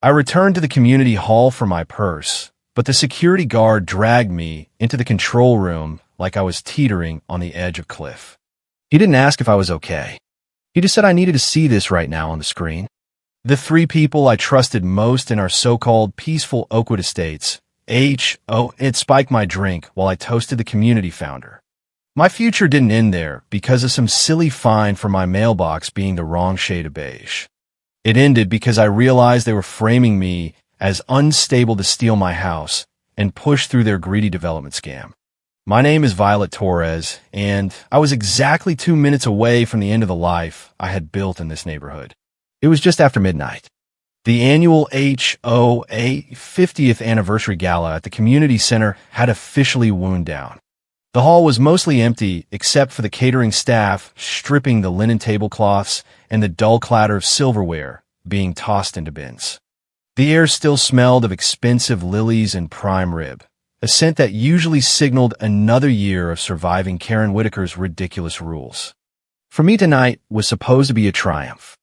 I returned to the community hall for my purse, but the security guard dragged me into the control room like I was teetering on the edge of a cliff. He didn't ask if I was okay. He just said I needed to see this right now on the screen. The three people I trusted most in our so-called peaceful Oakwood estates. It spiked my drink while I toasted the community founder. My future didn't end there because of some silly fine for my mailbox being the wrong shade of beige. It ended because I realized they were framing me as unstable to steal my house and push through their greedy development scam. My name is Violet Torres, and I was exactly 2 minutes away from the end of the life I had built in this neighborhood. It was just after midnight. The annual HOA 50th anniversary gala at the community center had officially wound down. The hall was mostly empty except for the catering staff stripping the linen tablecloths and the dull clatter of silverware being tossed into bins. The air still smelled of expensive lilies and prime rib, a scent that usually signaled another year of surviving Karen Whitaker's ridiculous rules. For me, tonight was supposed to be a triumph.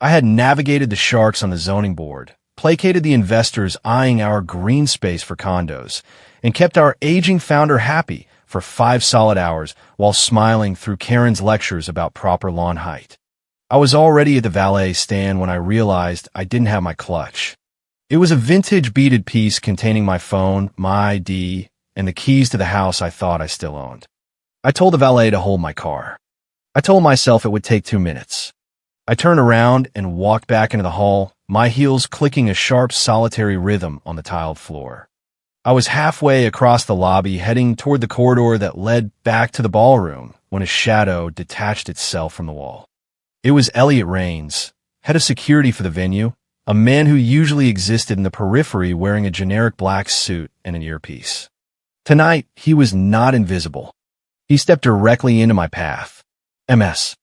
I had navigated the sharks on the zoning board, placated the investors eyeing our green space for condos, and kept our aging founder happy for 5 solid hours while smiling through Karen's lectures about proper lawn height. I was already at the valet stand when I realized I didn't have my clutch. It was a vintage beaded piece containing my phone, my ID, and the keys to the house I thought I still owned. I told the valet to hold my car. I told myself it would take 2 minutes. I turned around and walked back into the hall, my heels clicking a sharp, solitary rhythm on the tiled floor. I was halfway across the lobby, heading toward the corridor that led back to the ballroom, when a shadow detached itself from the wall. It was Elliot Rains, head of security for the venue, a man who usually existed in the periphery wearing a generic black suit and an earpiece. Tonight, he was not invisible. He stepped directly into my path. MS.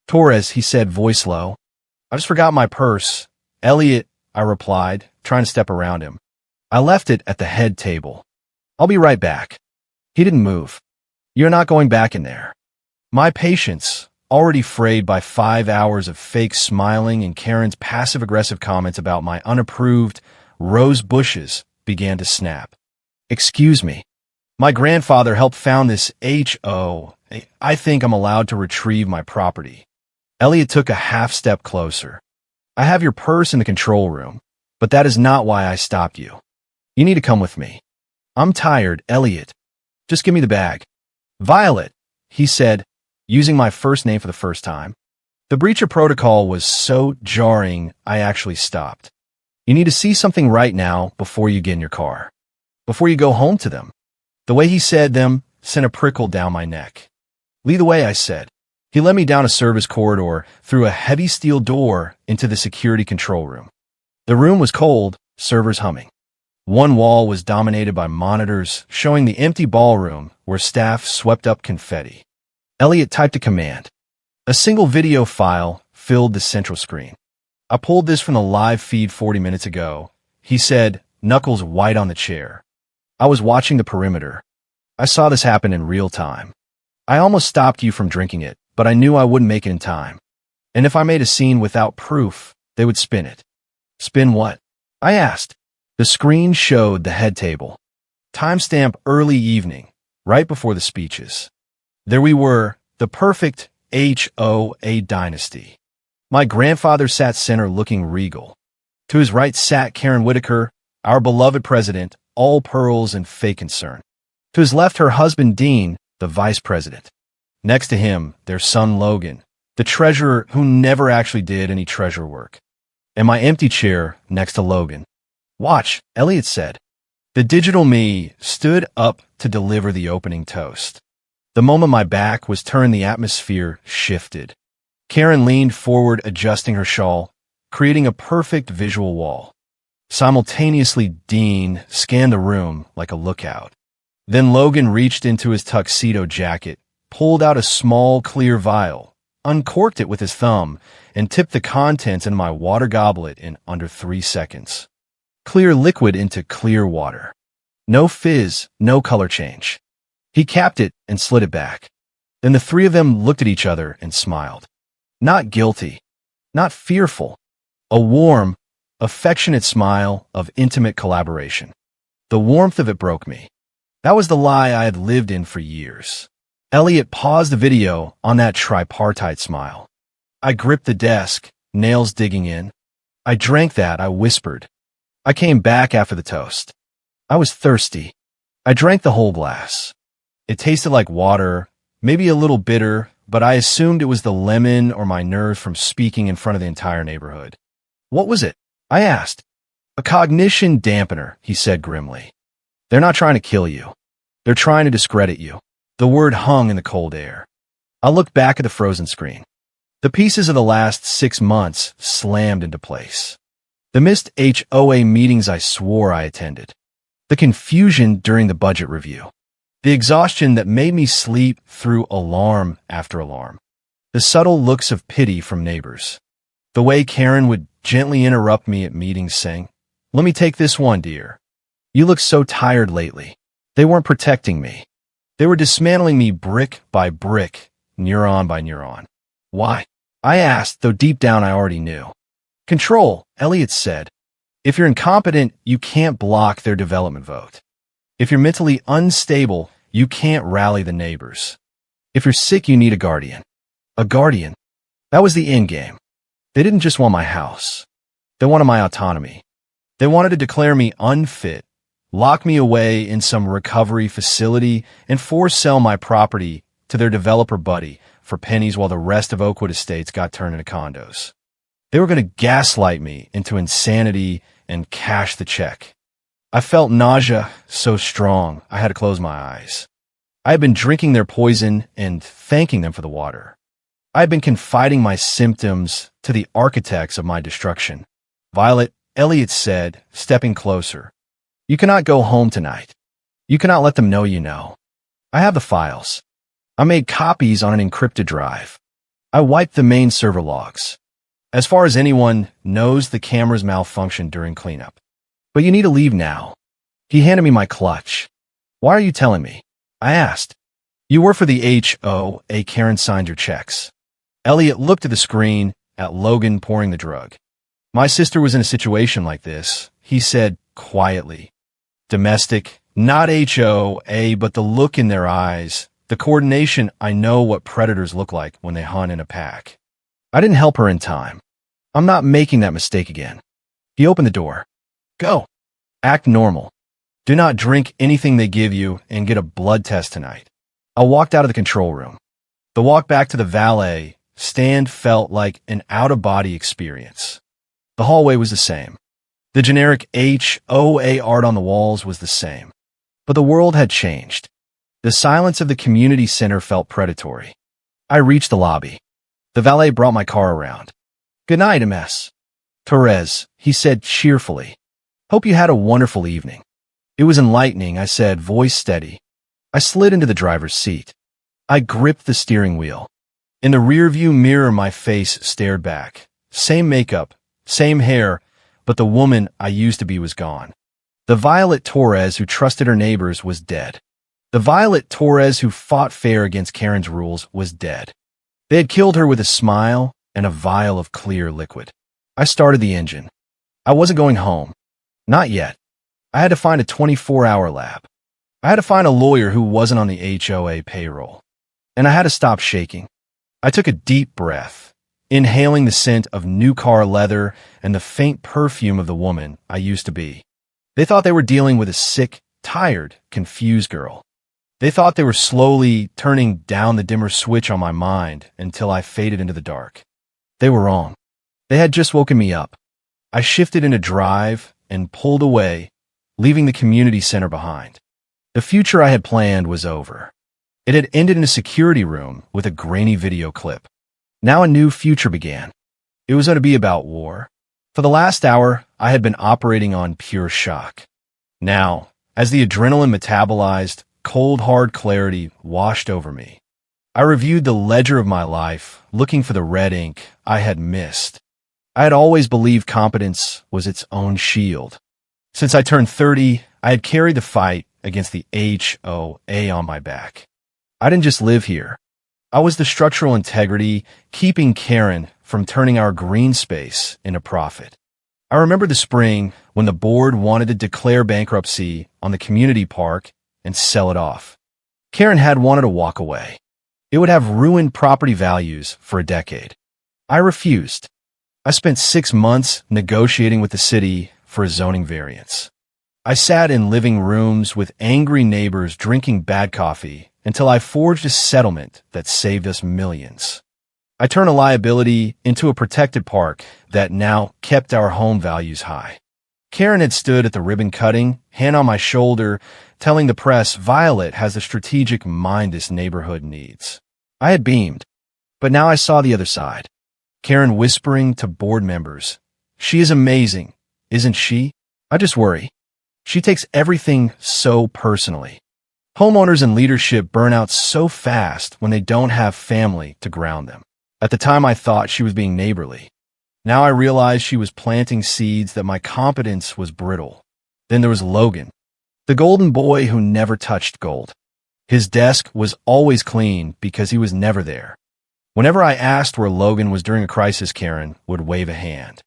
Torres, he said, voice low. I just forgot my purse. Elliot, I replied, trying to step around him. I left it at the head table. I'll be right back. He didn't move. You're not going back in there. My patience, already frayed by 5 hours of fake smiling and Karen's passive-aggressive comments about my unapproved rose bushes, began to snap. Excuse me. My grandfather helped found this HO. I think I'm allowed to retrieve my property. Elliot took a half step closer. I have your purse in the control room, but that is not why I stopped you. You need to come with me. I'm tired, Elliot. Just give me the bag. Violet, he said, using my first name for the first time. The breach of protocol was so jarring, I actually stopped. You need to see something right now before you get in your car. Before you go home to them. The way he said them sent a prickle down my neck. Lead the way, I said. He led me down a service corridor through a heavy steel door into the security control room. The room was cold, servers humming. One wall was dominated by monitors showing the empty ballroom where staff swept up confetti. Elliot typed a command. A single video file filled the central screen. I pulled this from the live feed 40 minutes ago. He said, knuckles white on the chair. I was watching the perimeter. I saw this happen in real time. I almost stopped you from drinking it, but I knew I wouldn't make it in time. And if I made a scene without proof, they would spin it. Spin what? I asked. The screen showed the head table. Timestamp early evening, right before the speeches. There we were, the perfect HOA dynasty. My grandfather sat center looking regal. To his right sat Karen Whitaker, our beloved president, all pearls and fake concern. To his left, her husband Dean, the vice president. Next to him, their son Logan, the treasurer who never actually did any treasurer work. And my empty chair next to Logan. Watch, Elliot said. The digital me stood up to deliver the opening toast. The moment my back was turned, the atmosphere shifted. Karen leaned forward, adjusting her shawl, creating a perfect visual wall. Simultaneously, Dean scanned the room like a lookout. Then Logan reached into his tuxedo jacket, pulled out a small clear vial, uncorked it with his thumb, and tipped the contents into my water goblet in under 3 seconds. Clear liquid into clear water. No fizz, no color change. He capped it and slid it back. Then the three of them looked at each other and smiled. Not guilty. Not fearful. A warm, affectionate smile of intimate collaboration. The warmth of it broke me. That was the lie I had lived in for years. Elliot paused the video on that tripartite smile. I gripped the desk, nails digging in. I drank that, I whispered. I came back after the toast. I was thirsty. I drank the whole glass. It tasted like water, maybe a little bitter, but I assumed it was the lemon or my nerves from speaking in front of the entire neighborhood. What was it? I asked. A cognition dampener, he said grimly. They're not trying to kill you. They're trying to discredit you. The word hung in the cold air. I looked back at the frozen screen. The pieces of the last 6 months slammed into place. The missed HOA meetings I swore I attended. The confusion during the budget review. The exhaustion that made me sleep through alarm after alarm. The subtle looks of pity from neighbors. The way Karen would gently interrupt me at meetings saying, "Let me take this one, dear. You look so tired lately." They weren't protecting me. They were dismantling me brick by brick, neuron by neuron. Why? I asked, though deep down I already knew. Control, Elliot said. If you're incompetent, you can't block their development vote. If you're mentally unstable, you can't rally the neighbors. If you're sick, you need a guardian. A guardian. That was the end game. They didn't just want my house. They wanted my autonomy. They wanted to declare me unfit, lock me away in some recovery facility, and force sell my property to their developer buddy for pennies while the rest of Oakwood Estates got turned into condos. They were going to gaslight me into insanity and cash the check. I felt nausea so strong I had to close my eyes. I had been drinking their poison and thanking them for the water. I had been confiding my symptoms to the architects of my destruction. Violet, Elliot said, stepping closer. You cannot go home tonight. You cannot let them know you know. I have the files. I made copies on an encrypted drive. I wiped the main server logs. As far as anyone knows, the cameras malfunctioned during cleanup. But you need to leave now. He handed me my clutch. Why are you telling me? I asked. You work for the HOA Karen signed your checks. Elliot looked at the screen at Logan pouring the drug. My sister was in a situation like this, he said quietly. Domestic, not HOA, but the look in their eyes, the coordination. I know what predators look like when they hunt in a pack. I didn't help her in time. I'm not making that mistake again. He opened the door. Go. Act normal. Do not drink anything they give you and get a blood test tonight. I walked out of the control room. The walk back to the valet stand felt like an out-of-body experience. The hallway was the same. The generic HOA art on the walls was the same. But the world had changed. The silence of the community center felt predatory. I reached the lobby. The valet brought my car around. Good night, MS. Torres, he said cheerfully. Hope you had a wonderful evening. It was enlightening, I said, voice steady. I slid into the driver's seat. I gripped the steering wheel. In the rearview mirror, my face stared back. Same makeup, same hair, but the woman I used to be was gone. The Violet Torres who trusted her neighbors was dead. The Violet Torres who fought fair against Karen's rules was dead. They had killed her with a smile and a vial of clear liquid. I started the engine. I wasn't going home. Not yet. I had to find a 24-hour lab. I had to find a lawyer who wasn't on the HOA payroll. And I had to stop shaking. I took a deep breath, inhaling the scent of new car leather and the faint perfume of the woman I used to be. They thought they were dealing with a sick, tired, confused girl. They thought they were slowly turning down the dimmer switch on my mind until I faded into the dark. They were wrong. They had just woken me up. I shifted into drive and pulled away, leaving the community center behind. The future I had planned was over. It had ended in a security room with a grainy video clip. Now a new future began. It was going to be about war. For the last hour, I had been operating on pure shock. Now, as the adrenaline metabolized, cold, hard clarity washed over me. I reviewed the ledger of my life, looking for the red ink I had missed. I had always believed competence was its own shield. Since I turned 30, I had carried the fight against the HOA on my back. I didn't just live here. I was the structural integrity keeping Karen from turning our green space into profit. I remember the spring when the board wanted to declare bankruptcy on the community park and sell it off. Karen had wanted to walk away. It would have ruined property values for a decade. I refused. I spent 6 months negotiating with the city for a zoning variance. I sat in living rooms with angry neighbors drinking bad coffee until I forged a settlement that saved us millions. I turned a liability into a protected park that now kept our home values high. Karen had stood at the ribbon cutting, hand on my shoulder, telling the press Violet has the strategic mind this neighborhood needs. I had beamed, but now I saw the other side. Karen whispering to board members, "She is amazing, isn't she? I just worry. She takes everything so personally." Homeowners and leadership burn out so fast when they don't have family to ground them. At the time, I thought she was being neighborly. Now I realized she was planting seeds that my competence was brittle. Then there was Logan, the golden boy who never touched gold. His desk was always clean because he was never there. Whenever I asked where Logan was during a crisis, Karen would wave a hand.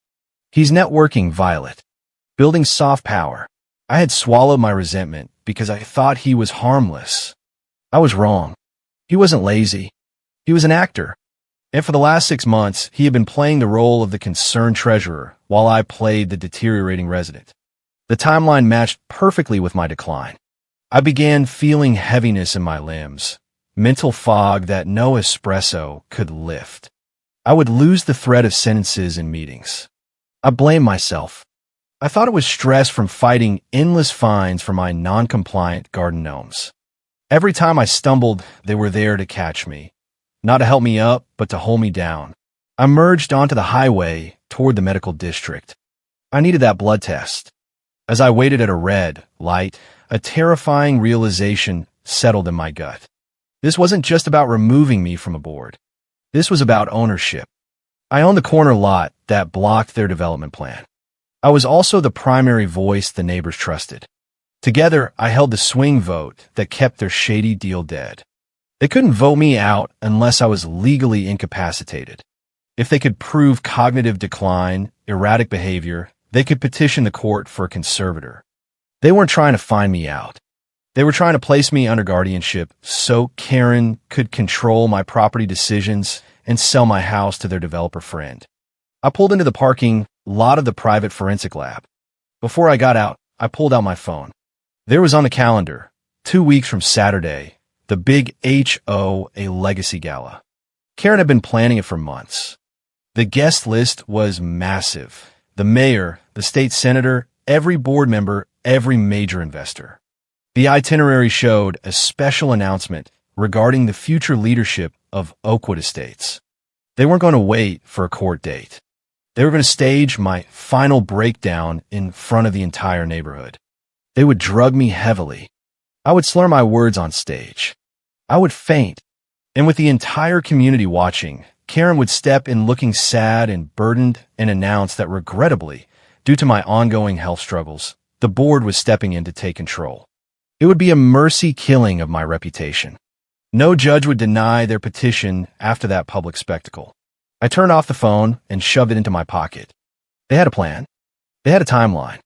"He's networking, Violet. Building soft power." I had swallowed my resentment because I thought he was harmless. I was wrong. He wasn't lazy. He was an actor. And for the last 6 months, he had been playing the role of the concerned treasurer while I played the deteriorating resident. The timeline matched perfectly with my decline. I began feeling heaviness in my limbs, mental fog that no espresso could lift. I would lose the thread of sentences in meetings. I blamed myself. I thought it was stress from fighting endless fines for my non-compliant garden gnomes. Every time I stumbled, they were there to catch me. Not to help me up, but to hold me down. I merged onto the highway toward the medical district. I needed that blood test. As I waited at a red light, a terrifying realization settled in my gut. This wasn't just about removing me from a board. This was about ownership. I owned the corner lot that blocked their development plan. I was also the primary voice the neighbors trusted. Together, I held the swing vote that kept their shady deal dead. They couldn't vote me out unless I was legally incapacitated. If they could prove cognitive decline, erratic behavior, they could petition the court for a conservator. They weren't trying to find me out. They were trying to place me under guardianship so Karen could control my property decisions and sell my house to their developer friend. I pulled into the parking lot of the private forensic lab. Before I got out, I pulled out my phone. There was on the calendar, 2 weeks from Saturday, the big HOA Legacy Gala. Karen had been planning it for months. The guest list was massive. The mayor, the state senator, every board member, every major investor. The itinerary showed a special announcement regarding the future leadership of Oakwood Estates. They weren't going to wait for a court date. They were going to stage my final breakdown in front of the entire neighborhood. They would drug me heavily. I would slur my words on stage. I would faint. And with the entire community watching, Karen would step in looking sad and burdened and announce that regrettably, due to my ongoing health struggles, the board was stepping in to take control. It would be a mercy killing of my reputation. No judge would deny their petition after that public spectacle. I turned off the phone and shoved it into my pocket. They had a plan. They had a timeline.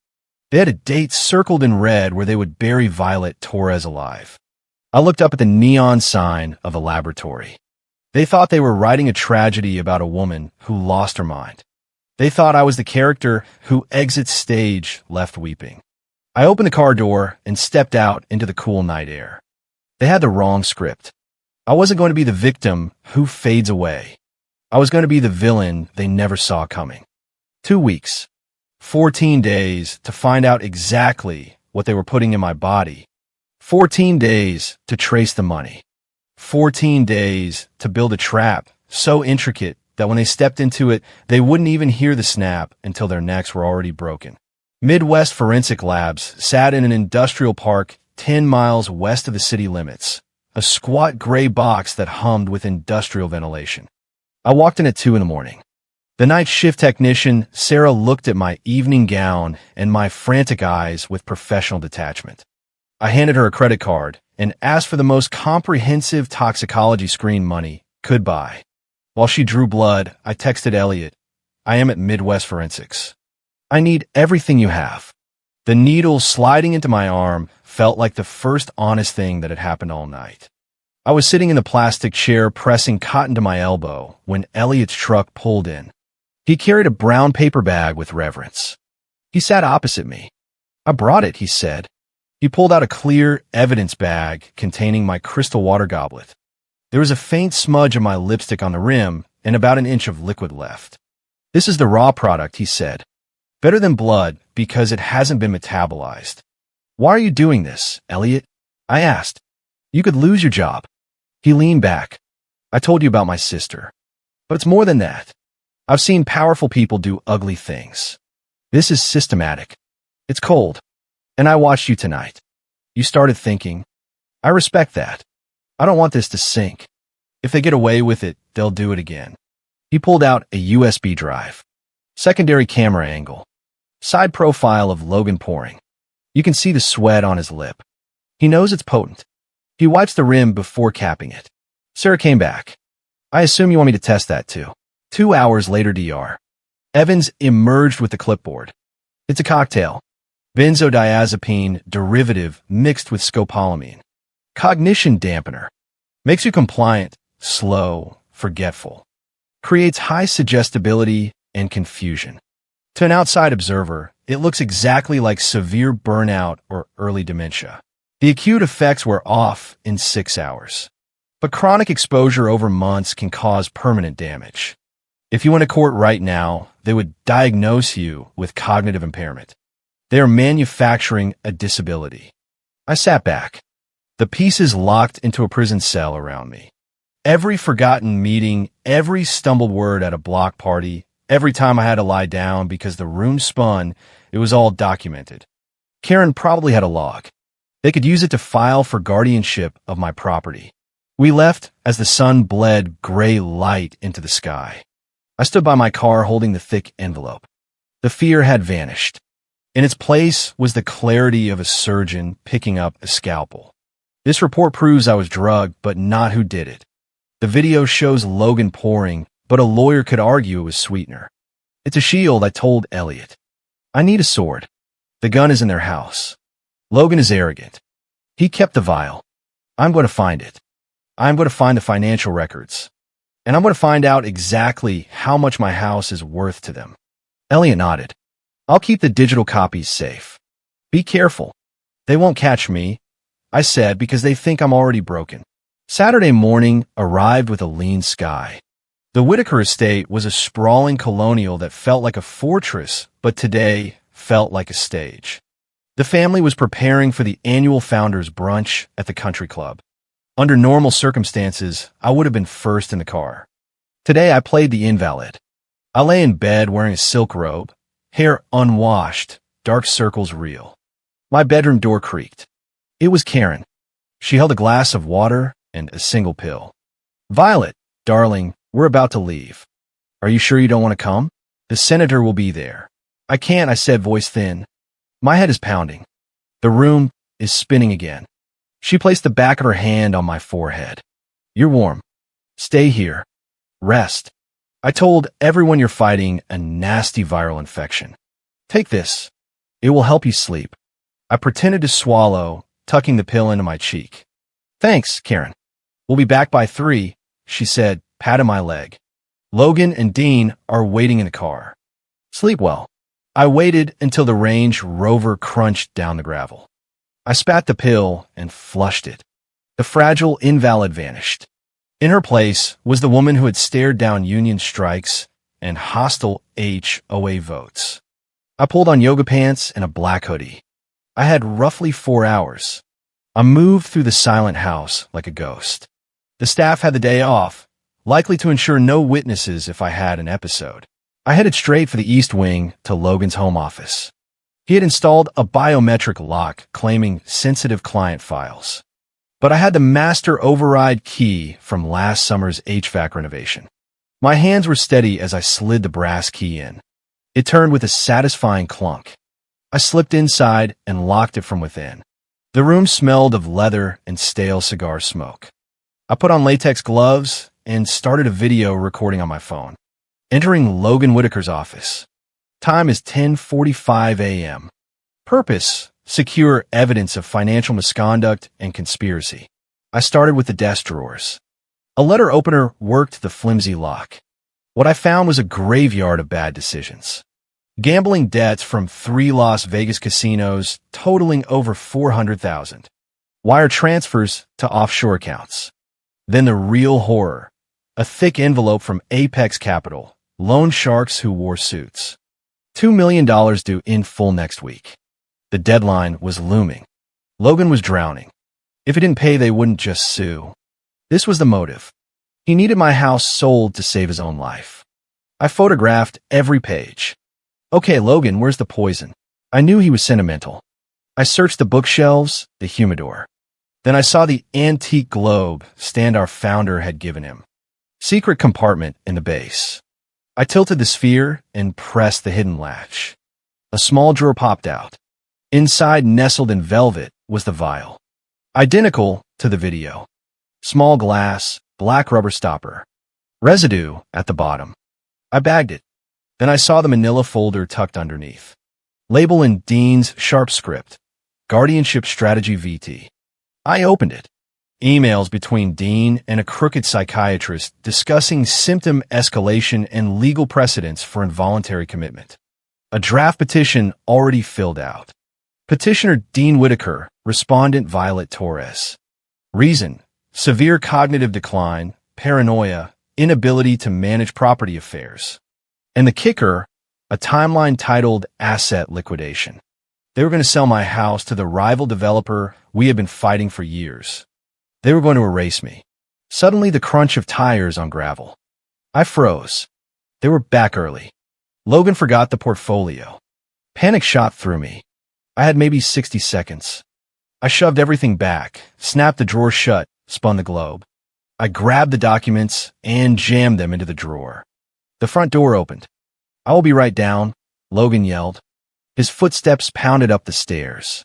They had a date circled in red where they would bury Violet Torres alive. I looked up at the neon sign of a laboratory. They thought they were writing a tragedy about a woman who lost her mind. They thought I was the character who exits stage left weeping. I opened the car door and stepped out into the cool night air. They had the wrong script. I wasn't going to be the victim who fades away. I was going to be the villain they never saw coming. 2 weeks. 14 days to find out exactly what they were putting in my body. 14 days to trace the money. 14 days to build a trap so intricate that when they stepped into it, they wouldn't even hear the snap until their necks were already broken. Midwest Forensic Labs sat in an industrial park 10 miles west of the city limits, a squat gray box that hummed with industrial ventilation. I walked in at 2 a.m. The night shift technician, Sarah, looked at my evening gown and my frantic eyes with professional detachment. I handed her a credit card and asked for the most comprehensive toxicology screen money could buy. While she drew blood, I texted Elliot, "I am at Midwest Forensics." I need everything you have. The needle sliding into my arm felt like the first honest thing that had happened all night. I was sitting in the plastic chair pressing cotton to my elbow when Elliot's truck pulled in. He carried a brown paper bag with reverence. He sat opposite me. I brought it, he said. He pulled out a clear evidence bag containing my crystal water goblet. There was a faint smudge of my lipstick on the rim and about an inch of liquid left. This is the raw product, he said. Better than blood because it hasn't been metabolized. Why are you doing this, Elliot? I asked. You could lose your job. He leaned back. I told you about my sister. But it's more than that. I've seen powerful people do ugly things. This is systematic. It's cold. And I watched you tonight. You started thinking. I respect that. I don't want this to sink. If they get away with it, they'll do it again. He pulled out a USB drive. Secondary camera angle. Side profile of Logan pouring. You can see the sweat on his lip. He knows it's potent. He wipes the rim before capping it. Sarah came back. I assume you want me to test that too. 2 hours later, DR. Evans emerged with the clipboard. It's a cocktail. Benzodiazepine derivative mixed with scopolamine. Cognition dampener. Makes you compliant, slow, forgetful. Creates high suggestibility and confusion. To an outside observer, it looks exactly like severe burnout or early dementia. The acute effects were off in 6 hours. But chronic exposure over months can cause permanent damage. If you went to court right now, they would diagnose you with cognitive impairment. They are manufacturing a disability. I sat back. The pieces locked into a prison cell around me. Every forgotten meeting, every stumbled word at a block party, every time I had to lie down because the room spun, it was all documented. Karen probably had a log. They could use it to file for guardianship of my property. We left as the sun bled gray light into the sky. I stood by my car holding the thick envelope. The fear had vanished. In its place was the clarity of a surgeon picking up a scalpel. This report proves I was drugged, but not who did it. The video shows Logan pouring, but a lawyer could argue it was sweetener. It's a shield, I told Elliot. I need a sword. The gun is in their house. Logan is arrogant. He kept the vial. I'm going to find it. I'm going to find the financial records. And I'm going to find out exactly how much my house is worth to them. Elliot nodded. I'll keep the digital copies safe. Be careful. They won't catch me, I said, because they think I'm already broken. Saturday morning arrived with a lean sky. The Whitaker estate was a sprawling colonial that felt like a fortress, but today felt like a stage. The family was preparing for the annual founders' brunch at the country club. Under normal circumstances, I would have been first in the car. Today, I played the invalid. I lay in bed wearing a silk robe, hair unwashed, dark circles real. My bedroom door creaked. It was Karen. She held a glass of water and a single pill. Violet, darling, we're about to leave. Are you sure you don't want to come? The senator will be there. I can't, I said, voice thin. My head is pounding. The room is spinning again. She placed the back of her hand on my forehead. You're warm. Stay here. Rest. I told everyone you're fighting a nasty viral infection. Take this. It will help you sleep. I pretended to swallow, tucking the pill into my cheek. Thanks, Karen. We'll be back by 3, she said, patting my leg. Logan and Dean are waiting in the car. Sleep well. I waited until the Range Rover crunched down the gravel. I spat the pill and flushed it. The fragile invalid vanished. In her place was the woman who had stared down union strikes and hostile HOA votes. I pulled on yoga pants and a black hoodie. I had roughly 4 hours. I moved through the silent house like a ghost. The staff had the day off, likely to ensure no witnesses if I had an episode. I headed straight for the East Wing to Logan's home office. He had installed a biometric lock claiming sensitive client files. But I had the master override key from last summer's HVAC renovation. My hands were steady as I slid the brass key in. It turned with a satisfying clunk. I slipped inside and locked it from within. The room smelled of leather and stale cigar smoke. I put on latex gloves and started a video recording on my phone. Entering Logan Whitaker's office. Time is 10:45 a.m. Purpose: secure evidence of financial misconduct and conspiracy. I started with the desk drawers. A letter opener worked the flimsy lock. What I found was a graveyard of bad decisions. Gambling debts from 3 Las Vegas casinos totaling over $400,000. Wire transfers to offshore accounts. Then the real horror. A thick envelope from Apex Capital, loan sharks who wore suits. $2 million due in full next week. The deadline was looming. Logan was drowning. If he didn't pay, they wouldn't just sue. This was the motive. He needed my house sold to save his own life. I photographed every page. Okay, Logan, where's the poison? I knew he was sentimental. I searched the bookshelves, the humidor. Then I saw the antique globe stand our founder had given him. Secret compartment in the base. I tilted the sphere and pressed the hidden latch. A small drawer popped out. Inside, nestled in velvet, was the vial. Identical to the video. Small glass, black rubber stopper. Residue at the bottom. I bagged it. Then I saw the manila folder tucked underneath. Label in Dean's sharp script. Guardianship Strategy VT. I opened it. Emails between Dean and a crooked psychiatrist discussing symptom escalation and legal precedents for involuntary commitment. A draft petition already filled out. Petitioner Dean Whitaker, respondent Violet Torres. Reason: severe cognitive decline, paranoia, inability to manage property affairs. And the kicker, a timeline titled Asset Liquidation. They were going to sell my house to the rival developer we had been fighting for years. They were going to erase me. Suddenly, the crunch of tires on gravel. I froze. They were back early. Logan forgot the portfolio. Panic shot through me. I had maybe 60 seconds. I shoved everything back, snapped the drawer shut, spun the globe. I grabbed the documents and jammed them into the drawer. The front door opened. "I will be right down," Logan yelled. His footsteps pounded up the stairs.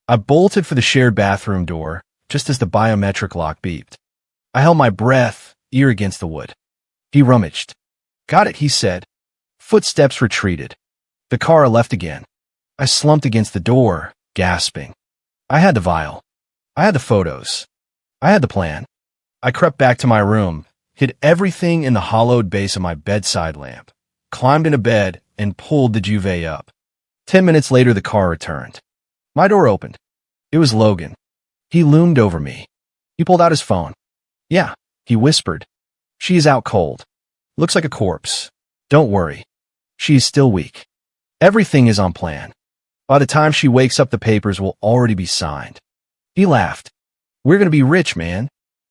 I bolted for the shared bathroom door, just as the biometric lock beeped. I held my breath, ear against the wood. He rummaged. "Got it," he said. Footsteps retreated. The car left again. I slumped against the door, gasping. I had the vial. I had the photos. I had the plan. I crept back to my room, hid everything in the hollowed base of my bedside lamp, climbed into bed, and pulled the duvet up. 10 minutes later, the car returned. My door opened. It was Logan. He loomed over me. He pulled out his phone. "Yeah," he whispered. "She is out cold. Looks like a corpse. Don't worry. She is still weak. Everything is on plan. By the time she wakes up, the papers will already be signed." He laughed. "We're going to be rich, man.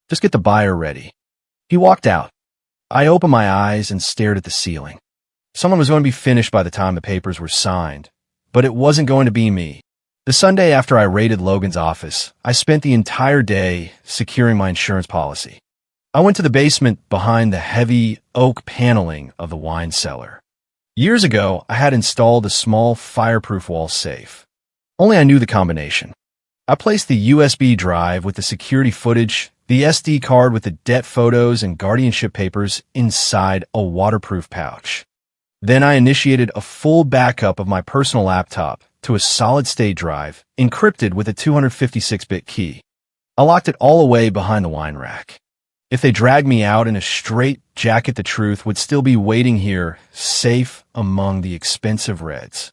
Just get the buyer ready." He walked out. I opened my eyes and stared at the ceiling. Someone was going to be finished by the time the papers were signed, but it wasn't going to be me. The Sunday after I raided Logan's office, I spent the entire day securing my insurance policy. I went to the basement behind the heavy oak paneling of the wine cellar. Years ago, I had installed a small fireproof wall safe. Only I knew the combination. I placed the USB drive with the security footage, the SD card with the debt photos and guardianship papers inside a waterproof pouch. Then I initiated a full backup of my personal laptop to a solid-state drive, encrypted with a 256-bit key. I locked it all away behind the wine rack. If they dragged me out in a straight jacket, the truth would still be waiting here, safe among the expensive reds.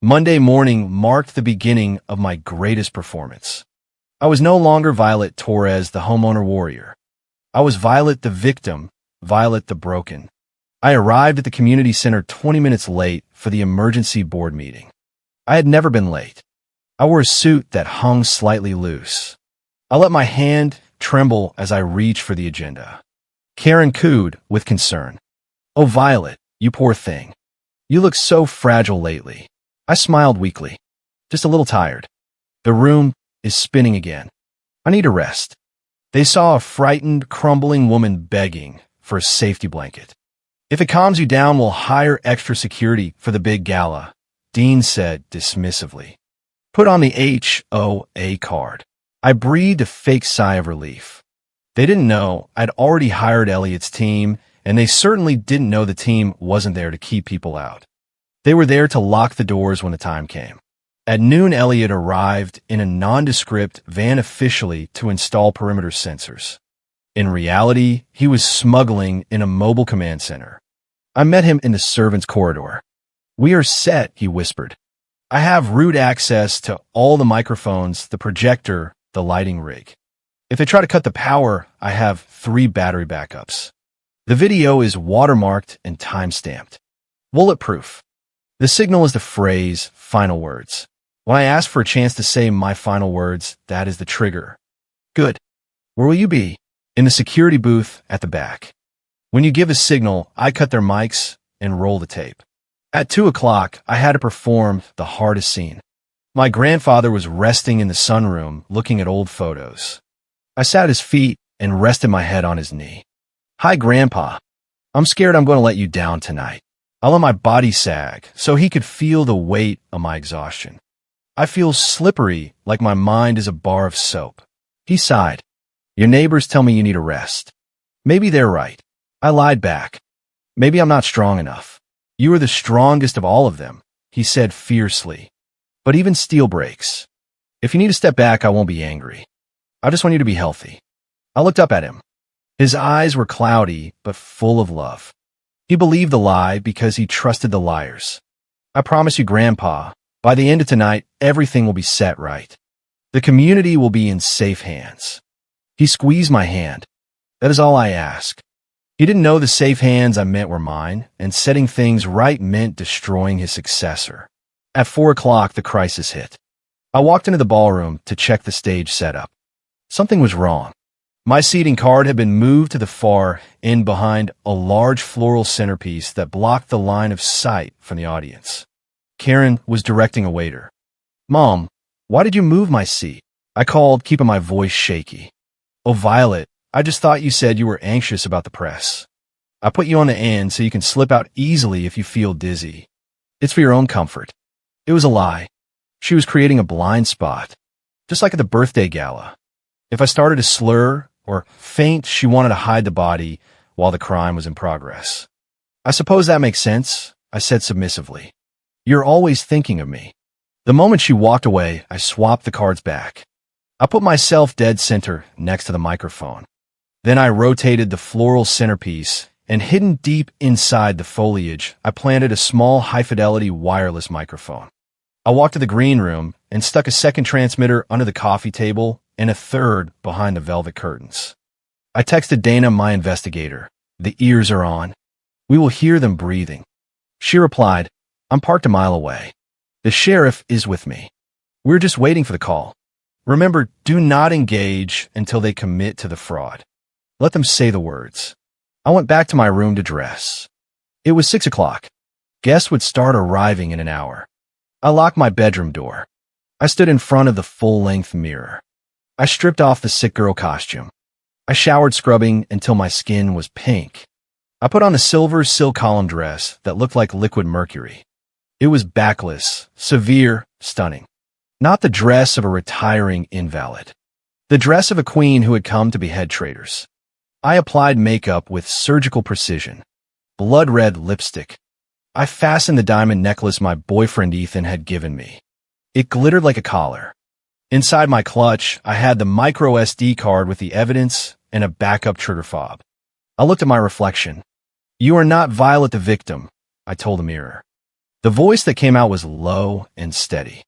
Monday morning marked the beginning of my greatest performance. I was no longer Violet Torres, the homeowner warrior. I was Violet the victim, Violet the broken. I arrived at the community center 20 minutes late for the emergency board meeting. I had never been late. I wore a suit that hung slightly loose. I let my hand tremble as I reached for the agenda. Karen cooed with concern. "Oh, Violet, you poor thing. You look so fragile lately." I smiled weakly. "Just a little tired. The room is spinning again. I need a rest." They saw a frightened, crumbling woman begging for a safety blanket. "If it calms you down, we'll hire extra security for the big gala," Dean said dismissively. "Put on the HOA card." I breathed a fake sigh of relief. They didn't know I'd already hired Elliot's team, and they certainly didn't know the team wasn't there to keep people out. They were there to lock the doors when the time came. At noon, Elliot arrived in a nondescript van officially to install perimeter sensors. In reality, he was smuggling in a mobile command center. I met him in the servants' corridor. "We are set," he whispered. "I have root access to all the microphones, the projector, the lighting rig. If they try to cut the power, I have 3 battery backups. The video is watermarked and time-stamped. Bulletproof. The signal is the phrase, final words. When I ask for a chance to say my final words, that is the trigger." "Good. Where will you be?" "In the security booth at the back. When you give a signal, I cut their mics and roll the tape." At 2 o'clock, I had to perform the hardest scene. My grandfather was resting in the sunroom looking at old photos. I sat at his feet and rested my head on his knee. "Hi, Grandpa. I'm scared I'm going to let you down tonight." I let my body sag so he could feel the weight of my exhaustion. "I feel slippery, like my mind is a bar of soap." He sighed. "Your neighbors tell me you need a rest." "Maybe they're right." I lied back. "Maybe I'm not strong enough." "You are the strongest of all of them," he said fiercely. "But even steel breaks. If you need to step back, I won't be angry. I just want you to be healthy." I looked up at him. His eyes were cloudy, but full of love. He believed the lie because he trusted the liars. "I promise you, Grandpa, by the end of tonight, everything will be set right. The community will be in safe hands." He squeezed my hand. "That is all I ask." He didn't know the safe hands I meant were mine, and setting things right meant destroying his successor. At 4 o'clock, the crisis hit. I walked into the ballroom to check the stage setup. Something was wrong. My seating card had been moved to the far end behind a large floral centerpiece that blocked the line of sight from the audience. Karen was directing a waiter. "Mom, why did you move my seat?" I called, keeping my voice shaky. "Oh, Violet, I just thought you said you were anxious about the press. I put you on the end so you can slip out easily if you feel dizzy. It's for your own comfort." It was a lie. She was creating a blind spot, just like at the birthday gala. If I started to slur or faint, she wanted to hide the body while the crime was in progress. "I suppose that makes sense," I said submissively. "You're always thinking of me." The moment she walked away, I swapped the cards back. I put myself dead center next to the microphone. Then I rotated the floral centerpiece, and hidden deep inside the foliage, I planted a small high-fidelity wireless microphone. I walked to the green room and stuck a second transmitter under the coffee table and a third behind the velvet curtains. I texted Dana, my investigator. "The ears are on. We will hear them breathing." She replied, "I'm parked a mile away. The sheriff is with me. We're just waiting for the call. Remember, do not engage until they commit to the fraud. Let them say the words." I went back to my room to dress. It was 6 o'clock. Guests would start arriving in an hour. I locked my bedroom door. I stood in front of the full-length mirror. I stripped off the sick girl costume. I showered, scrubbing until my skin was pink. I put on a silver silk column dress that looked like liquid mercury. It was backless, severe, stunning. Not the dress of a retiring invalid. The dress of a queen who had come to behead traitors. I applied makeup with surgical precision. Blood-red lipstick. I fastened the diamond necklace my boyfriend Ethan had given me. It glittered like a collar. Inside my clutch, I had the micro SD card with the evidence and a backup trigger fob. I looked at my reflection. "You are not Violet the victim," I told the mirror. The voice that came out was low and steady.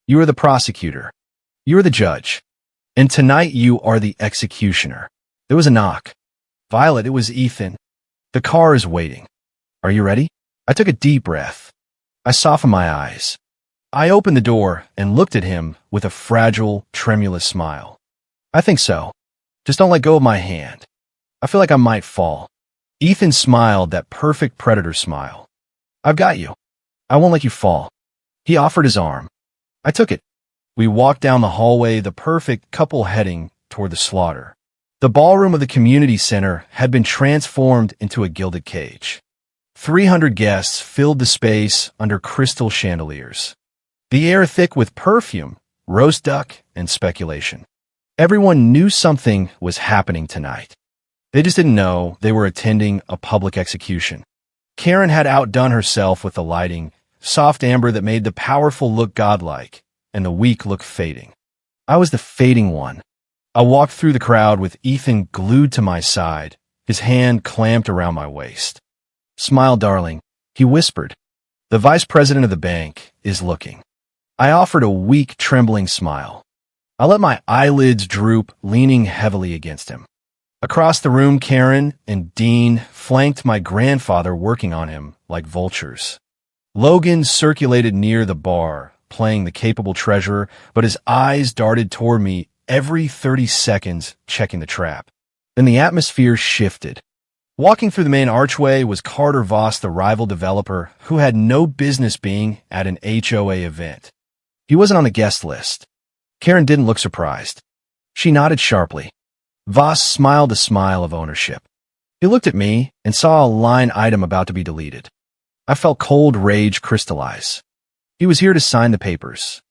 "You are the prosecutor. You are the judge. And tonight you are the executioner." There was a knock. "Violet, it was Ethan. The car is waiting. Are you ready?" I took a deep breath. I softened my eyes. I opened the door and looked at him with a fragile, tremulous smile. "I think so. Just don't let go of my hand. I feel like I might fall." Ethan smiled, that perfect predator smile. "I've got you. I won't let you fall." He offered his arm. I took it. We walked down the hallway, the perfect couple heading toward the slaughter. The ballroom of the community center had been transformed into a gilded cage. 300 guests filled the space under crystal chandeliers. The air thick with perfume, roast duck, and speculation. Everyone knew something was happening tonight. They just didn't know they were attending a public execution. Karen had outdone herself with the lighting, soft amber that made the powerful look godlike and the weak look fading. I was the fading one. I walked through the crowd with Ethan glued to my side, his hand clamped around my waist. "Smile, darling," he whispered. "The vice president of the bank is looking." I offered a weak, trembling smile. I let my eyelids droop, leaning heavily against him. Across the room, Karen and Dean flanked my grandfather, working on him like vultures. Logan circulated near the bar, playing the capable treasurer, but his eyes darted toward me every 30 seconds, checking the trap. Then the atmosphere shifted. Walking through the main archway was Carter Voss, the rival developer who had no business being at an HOA event. He wasn't on the guest list. Karen didn't look surprised. She nodded sharply. Voss smiled a smile of ownership. He looked at me and saw a line item about to be deleted. I felt cold rage crystallize. He was here to sign the papers.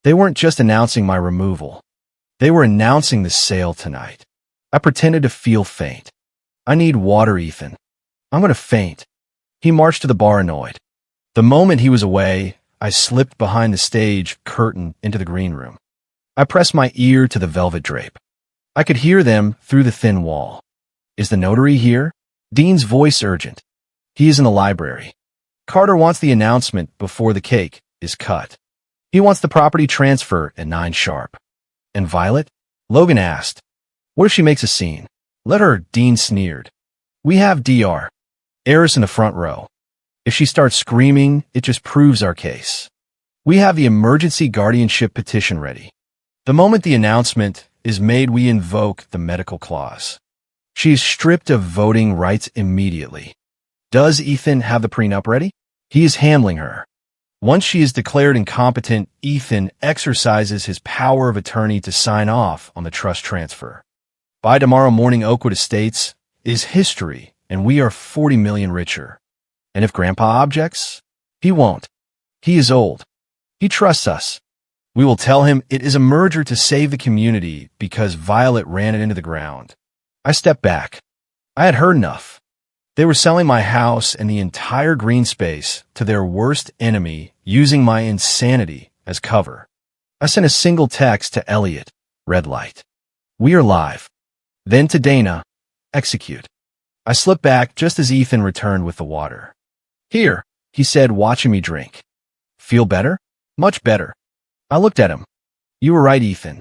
They weren't just announcing my removal. They were announcing the sale tonight. I pretended to feel faint. "I need water, Ethan. I'm going to faint." He marched to the bar annoyed. The moment he was away, I slipped behind the stage curtain into the green room. I pressed my ear to the velvet drape. I could hear them through the thin wall. "Is the notary here?" Dean's voice urgent. "He is in the library." Carter wants the announcement before the cake is cut. He wants the property transfer at 9 sharp. "And Violet?" Logan asked. "What if she makes a scene?" "Let her," Dean sneered. "We have DR. Eris in the front row. If she starts screaming, it just proves our case. We have the emergency guardianship petition ready. The moment the announcement is made, we invoke the medical clause. She is stripped of voting rights immediately. Does Ethan have the prenup ready? He is handling her. Once she is declared incompetent, Ethan exercises his power of attorney to sign off on the trust transfer. By tomorrow morning, Oakwood Estates is history, and we are 40 million richer. And if Grandpa objects, he won't. He is old. He trusts us. We will tell him it is a merger to save the community because Violet ran it into the ground." I stepped back. I had heard enough. They were selling my house and the entire green space to their worst enemy, using my insanity as cover. I sent a single text to Elliot, red light. "We are live." Then to Dana, execute. I slipped back just as Ethan returned with the water. "Here," he said, watching me drink. "Feel better?" "Much better." I looked at him. "You were right, Ethan.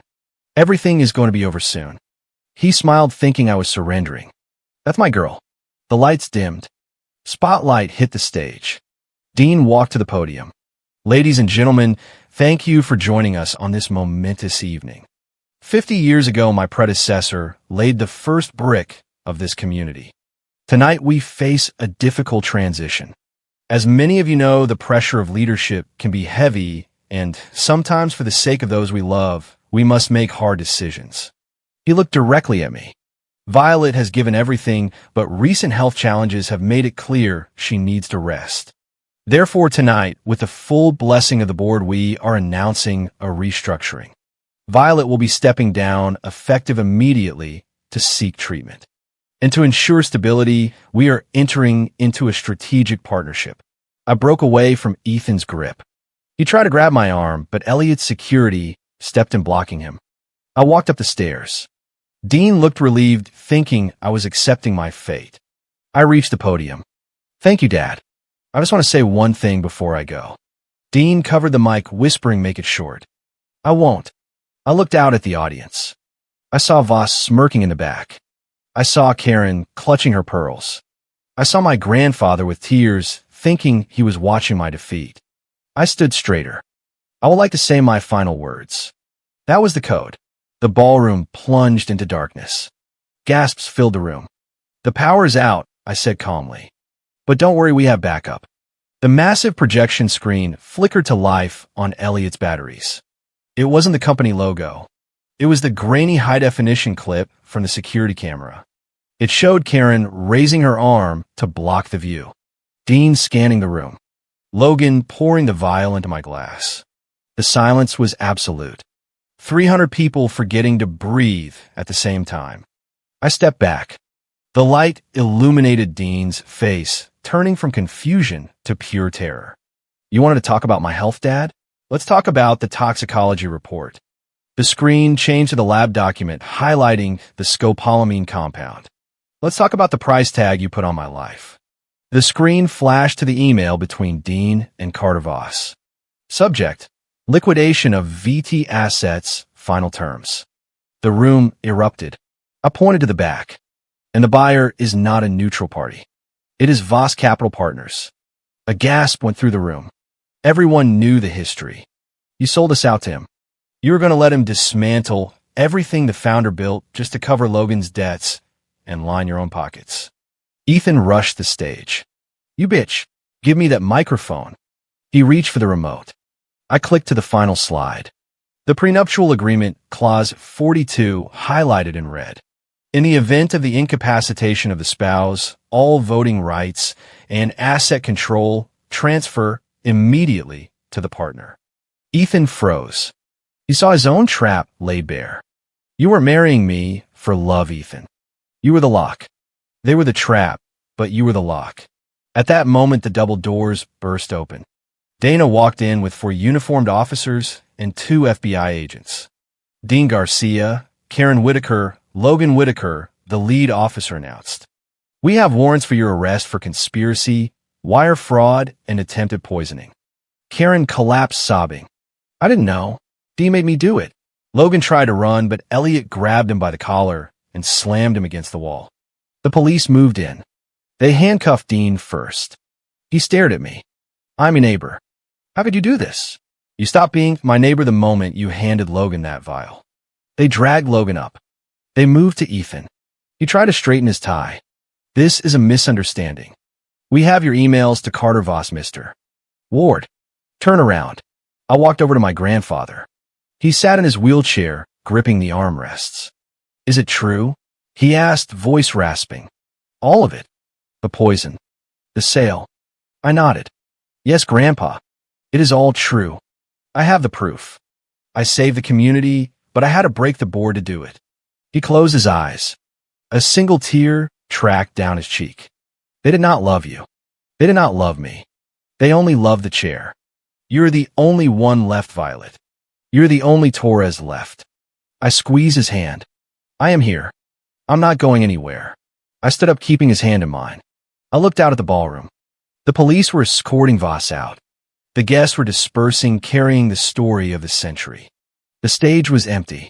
Everything is going to be over soon." He smiled, thinking I was surrendering. "That's my girl." The lights dimmed. Spotlight hit the stage. Dean walked to the podium. "Ladies and gentlemen, thank you for joining us on this momentous evening. 50 years ago, my predecessor laid the first brick of this community. Tonight, we face a difficult transition. As many of you know, the pressure of leadership can be heavy, and sometimes for the sake of those we love, we must make hard decisions." He looked directly at me. "Violet has given everything, but recent health challenges have made it clear she needs to rest. Therefore, tonight, with the full blessing of the board, we are announcing a restructuring. Violet will be stepping down, effective immediately, to seek treatment. And to ensure stability, we are entering into a strategic partnership." I broke away from Ethan's grip. He tried to grab my arm, but Elliot's security stepped in, blocking him. I walked up the stairs. Dean looked relieved, thinking I was accepting my fate. I reached the podium. "Thank you, Dad. I just want to say one thing before I go." Dean covered the mic, whispering, "Make it short." "I won't." I looked out at the audience. I saw Voss smirking in the back. I saw Karen clutching her pearls. I saw my grandfather with tears, thinking he was watching my defeat. I stood straighter. "I would like to say my final words." That was the code. The ballroom plunged into darkness. Gasps filled the room. "The power's out," I said calmly. "But don't worry, we have backup." The massive projection screen flickered to life on Elliot's batteries. It wasn't the company logo. It was the grainy high-definition clip from the security camera. It showed Karen raising her arm to block the view. Dean scanning the room. Logan pouring the vial into my glass. The silence was absolute. 300 people forgetting to breathe at the same time. I stepped back. The light illuminated Dean's face, turning from confusion to pure terror. You wanted to talk about my health, Dad? Let's talk about the toxicology report. The screen changed to the lab document highlighting the scopolamine compound. Let's talk about the price tag you put on my life. The screen flashed to the email between Dean and Carter Voss. Subject: liquidation of VT assets, final terms. The room erupted. I pointed to the back. And the buyer is not a neutral party. It is Voss Capital Partners. A gasp went through the room. Everyone knew the history. You sold us out to him. You were going to let him dismantle everything the founder built just to cover Logan's debts and line your own pockets. Ethan rushed the stage. You bitch, give me that microphone. He reached for the remote. I clicked to the final slide. The prenuptial agreement, clause 42, highlighted in red. In the event of the incapacitation of the spouse, all voting rights and asset control transfer immediately to the partner. Ethan froze. He saw his own trap laid bare. You were marrying me for love, Ethan. You were the lock. They were the trap, but you were the lock. At that moment, the double doors burst open. Dana walked in with 4 uniformed officers and 2 FBI agents. Dean Garcia, Karen Whitaker, Logan Whitaker, the lead officer, announced, "We have warrants for your arrest for conspiracy, wire fraud, and attempted poisoning." Karen collapsed sobbing. I didn't know. Dean made me do it. Logan tried to run, but Elliot grabbed him by the collar and slammed him against the wall. The police moved in. They handcuffed Dean first. He stared at me. I'm your neighbor. How could you do this? You stopped being my neighbor the moment you handed Logan that vial. They dragged Logan up. They moved to Ethan. He tried to straighten his tie. This is a misunderstanding. We have your emails to Carter Voss, Mr. Ward. Turn around. I walked over to my grandfather. He sat in his wheelchair, gripping the armrests. Is it true? He asked, voice rasping. All of it. The poison. The sale. I nodded. Yes, Grandpa. It is all true. I have the proof. I saved the community, but I had to break the board to do it. He closed his eyes. A single tear tracked down his cheek. They did not love you. They did not love me. They only loved the chair. You're the only one left, Violet. You're the only Torres left. I squeezed his hand. I am here. I'm not going anywhere. I stood up, keeping his hand in mine. I looked out at the ballroom. The police were escorting Voss out. The guests were dispersing, carrying the story of the century. The stage was empty.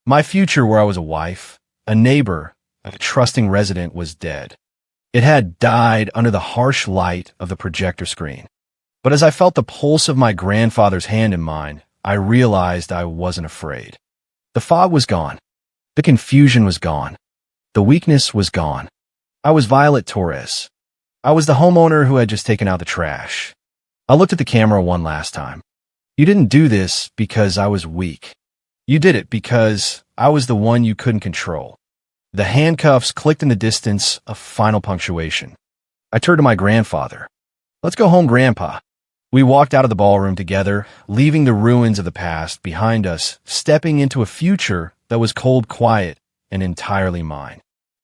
My future, where I was a wife, a neighbor, a trusting resident, was dead. It had died under the harsh light of the projector screen. But as I felt the pulse of my grandfather's hand in mine, I realized I wasn't afraid. The fog was gone. The confusion was gone. The weakness was gone. I was Violet Torres. I was the homeowner who had just taken out the trash. I looked at the camera one last time. You didn't do this because I was weak. You did it because I was the one you couldn't control. The handcuffs clicked in the distance, a final punctuation. I turned to my grandfather. Let's go home, Grandpa. We walked out of the ballroom together, leaving the ruins of the past behind us, stepping into a future that was cold, quiet, and entirely mine.